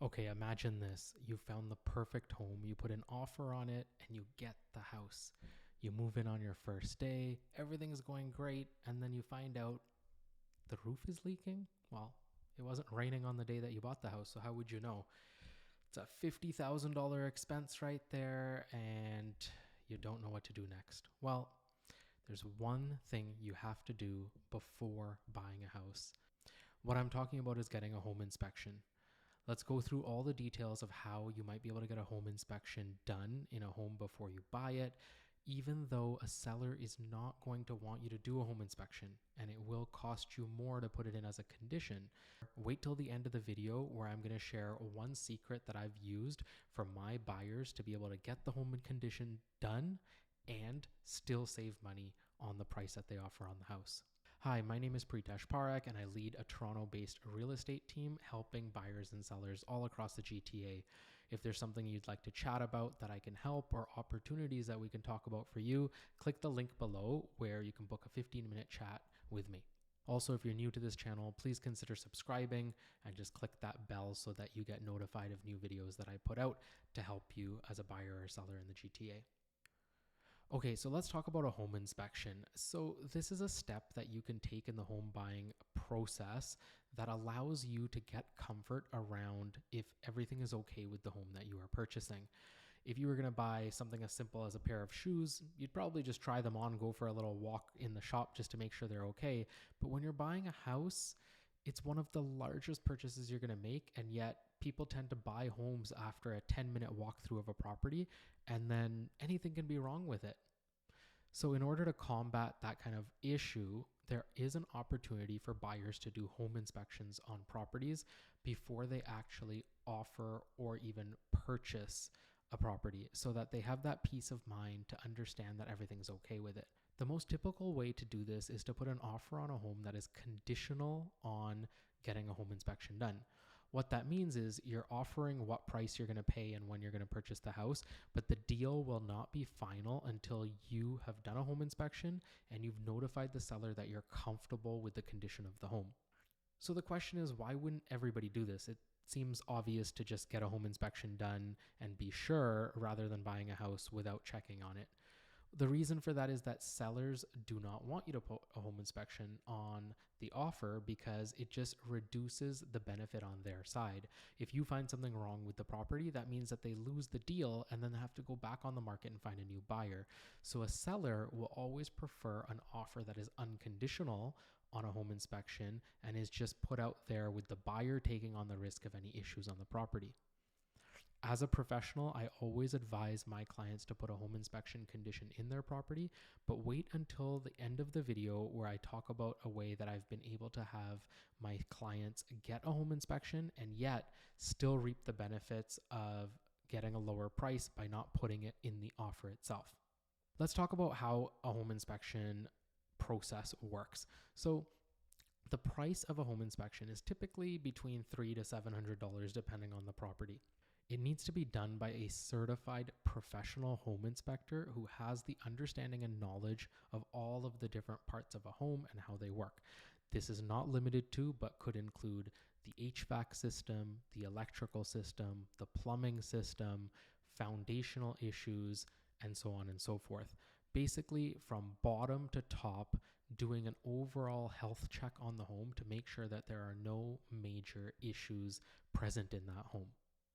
Okay, imagine this. You found the perfect home, you put an offer on it, and you get the house. You move in on your first day, everything's going great, and then you find out the roof is leaking? Well, it wasn't raining on the day that you bought the house, so how would you know? It's a $50,000 expense right there, and you don't know what to do next. Well, there's one thing you have to do before buying a house. What I'm talking about is getting a home inspection. Let's go through all the details of how you might be able to get a home inspection done in a home before you buy it, even though a seller is not going to want you to do a home inspection and it will cost you more to put it in as a condition. Wait till the end of the video where I'm going to share one secret that I've used for my buyers to be able to get the home condition done and still save money on the price that they offer on the house. Hi, my name is Pritesh Parak, and I lead a Toronto-based real estate team helping buyers and sellers all across the GTA. If there's something you'd like to chat about that I can help or opportunities that we can talk about for you, click the link below where you can book a 15-minute chat with me. Also, if you're new to this channel, please consider subscribing and just click that bell so that you get notified of new videos that I put out to help you as a buyer or seller in the GTA. Okay, so let's talk about a home inspection. So this is a step that you can take in the home buying process that allows you to get comfort around if everything is okay with the home that you are purchasing. If you were going to buy something as simple as a pair of shoes, you'd probably just try them on, go for a little walk in the shop just to make sure they're okay. But when you're buying a house, it's one of the largest purchases you're going to make, and yet people tend to buy homes after a 10-minute walkthrough of a property, and then anything can be wrong with it. So in order to combat that kind of issue, there is an opportunity for buyers to do home inspections on properties before they actually offer or even purchase a property, so that they have that peace of mind to understand that everything's okay with it. The most typical way to do this is to put an offer on a home that is conditional on getting a home inspection done. What that means is you're offering what price you're going to pay and when you're going to purchase the house, but the deal will not be final until you have done a home inspection and you've notified the seller that you're comfortable with the condition of the home. So the question is, why wouldn't everybody do this? It seems obvious to just get a home inspection done and be sure rather than buying a house without checking on it. The reason for that is that sellers do not want you to put a home inspection on the offer because it just reduces the benefit on their side. If you find something wrong with the property, that means that they lose the deal and then they have to go back on the market and find a new buyer. So a seller will always prefer an offer that is unconditional on a home inspection and is just put out there with the buyer taking on the risk of any issues on the property. As a professional, I always advise my clients to put a home inspection condition in their property, but wait until the end of the video where I talk about a way that I've been able to have my clients get a home inspection and yet still reap the benefits of getting a lower price by not putting it in the offer itself. Let's talk about how a home inspection process works. So the price of a home inspection is typically between $300 to $700 depending on the property. It needs to be done by a certified professional home inspector who has the understanding and knowledge of all of the different parts of a home and how they work. This is not limited to, but could include the HVAC system, the electrical system, the plumbing system, foundational issues, and so on and so forth. Basically, from bottom to top, doing an overall health check on the home to make sure that there are no major issues present in that home.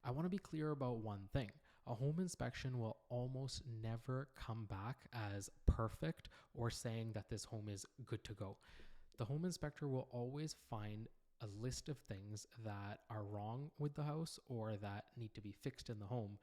I want to be clear about one thing. A home inspection will almost never come back as perfect or saying that this home is good to go. The home inspector will always find a list of things that are wrong with the house or that need to be fixed in the home.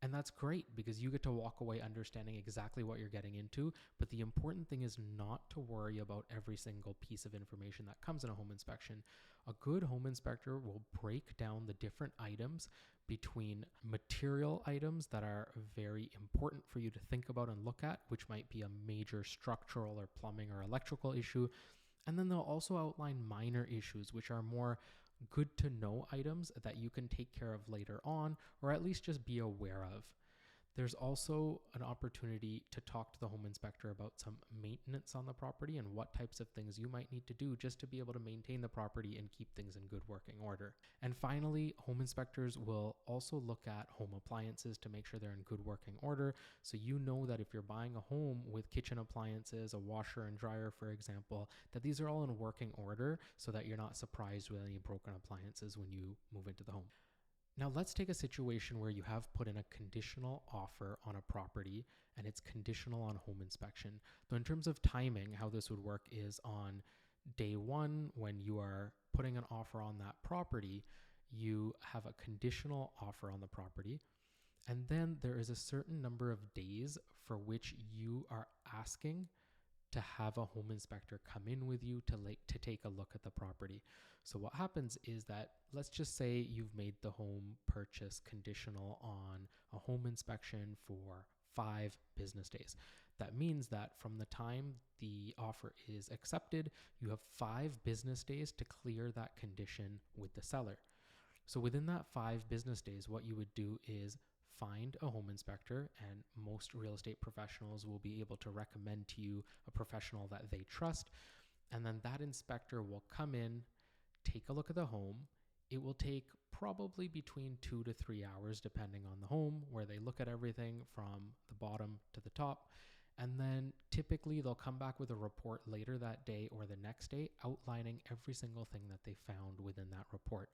And that's great because you get to walk away understanding exactly what you're getting into. But the important thing is not to worry about every single piece of information that comes in a home inspection. A good home inspector will break down the different items between material items that are very important for you to think about and look at, which might be a major structural or plumbing or electrical issue. And then they'll also outline minor issues, which are more good to know items that you can take care of later on, or at least just be aware of. There's also an opportunity to talk to the home inspector about some maintenance on the property and what types of things you might need to do just to be able to maintain the property and keep things in good working order. And finally, home inspectors will also look at home appliances to make sure they're in good working order. So you know that if you're buying a home with kitchen appliances, a washer and dryer, for example, that these are all in working order so that you're not surprised with any broken appliances when you move into the home. Now, let's take a situation where you have put in a conditional offer on a property and it's conditional on home inspection. So, in terms of timing, how this would work is on day one, when you are putting an offer on that property, you have a conditional offer on the property. And then there is a certain number of days for which you are asking to have a home inspector come in with you to take a look at the property. So what happens is that, let's just say you've made the home purchase conditional on a home inspection for 5 business days. That means that from the time the offer is accepted, you have 5 business days to clear that condition with the seller. So within that 5 business days, what you would do is find a home inspector, and most real estate professionals will be able to recommend to you a professional that they trust. And then that inspector will come in, take a look at the home. It will take probably between 2 to 3 hours, depending on the home, where they look at everything from the bottom to the top. And then typically they'll come back with a report later that day or the next day outlining every single thing that they found within that report.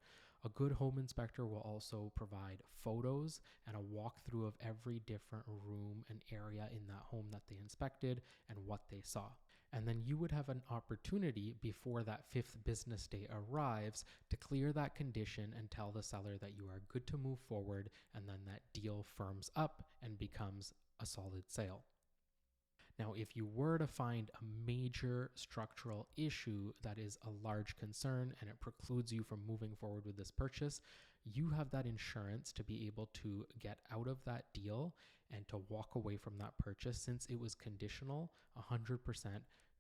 A good home inspector will also provide photos and a walkthrough of every different room and area in that home that they inspected and what they saw. And then you would have an opportunity before that 5th business day arrives to clear that condition and tell the seller that you are good to move forward, and then that deal firms up and becomes a solid sale. Now, if you were to find a major structural issue that is a large concern and it precludes you from moving forward with this purchase, you have that insurance to be able to get out of that deal and to walk away from that purchase, since it was conditional 100%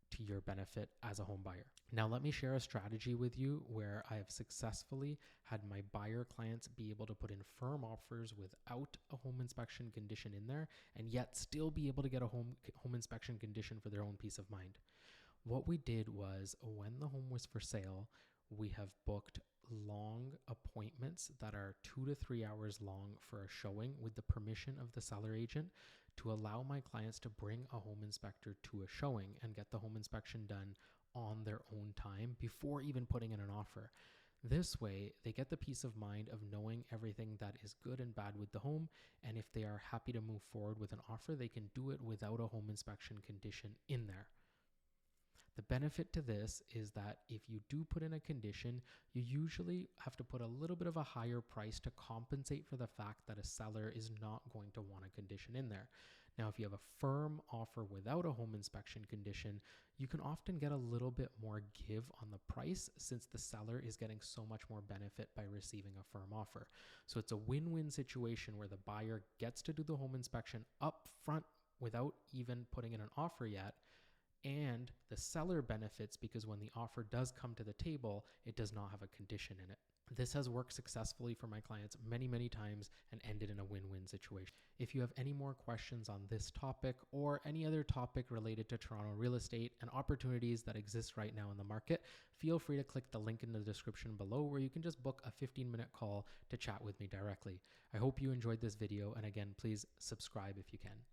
to your benefit as a home buyer. Now, let me share a strategy with you where I have successfully had my buyer clients be able to put in firm offers without a home inspection condition in there, and yet still be able to get a home inspection condition for their own peace of mind. What we did was, when the home was for sale, we have booked long appointments that are 2 to 3 hours long for a showing with the permission of the seller agent, to allow my clients to bring a home inspector to a showing and get the home inspection done on their own time before even putting in an offer. This way, they get the peace of mind of knowing everything that is good and bad with the home, and if they are happy to move forward with an offer, they can do it without a home inspection condition in there. The benefit to this is that if you do put in a condition, you usually have to put a little bit of a higher price to compensate for the fact that a seller is not going to want a condition in there. Now, if you have a firm offer without a home inspection condition, you can often get a little bit more give on the price, since the seller is getting so much more benefit by receiving a firm offer. So it's a win-win situation where the buyer gets to do the home inspection up front without even putting in an offer yet, and the seller benefits because when the offer does come to the table, it does not have a condition in it. This has worked successfully for my clients many, many times and ended in a win-win situation. If you have any more questions on this topic or any other topic related to Toronto real estate and opportunities that exist right now in the market, feel free to click the link in the description below, where you can just book a 15-minute call to chat with me directly. I hope you enjoyed this video, and again, please subscribe if you can.